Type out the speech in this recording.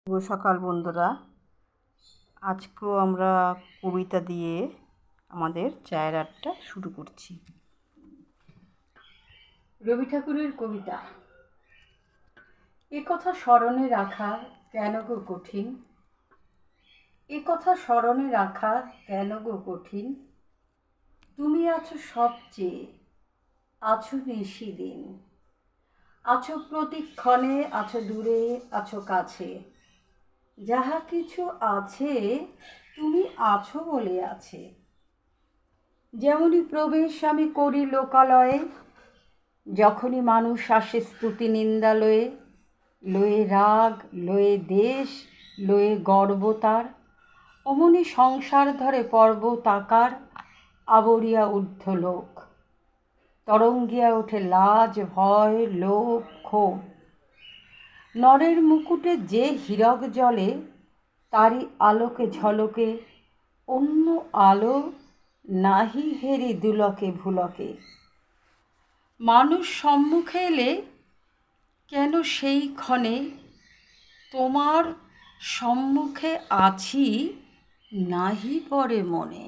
শুভ সকাল বন্ধুরা। আজকেও আমরা কবিতা দিয়ে আমাদের চায়ের আড্ডা শুরু করছি। রবি ঠাকুরের কবিতা। এ কথা স্মরণে রাখা কেন গো কঠিন, এ কথা স্মরণে রাখা কেন গো কঠিন। তুমি আছো সবচেয়ে, আছো নিশিদিন, আছো প্রতিক্ষণে, আছো দূরে, আছো কাছে। যাহা কিছু আছে তুমি আছো বলে আছে। যেমনই প্রবেশ আমি করি লোকালয়ে, যখনই মানুষ আসে স্তুতি নিন্দা লয়ে, লয়ে রাগ, লয়ে দেশ, লয়ে গর্ব তার, অমনি সংসার ধরে পর্বত আকার আবরিয়া ঊর্ধ্ব লোক। তরঙ্গিয়া ওঠে লাজ, ভয়, লোভ, ক্ষোভ। নরের মুকুটে যে হীরক জ্বলে, তারই আলোকে ঝলকে অন্য আলো নাহি হেরি দুলকে ভুলকে। মানুষ সম্মুখে এলে কেন সেই ক্ষণে তোমার সম্মুখে আছি নাহি পড়ে মনে।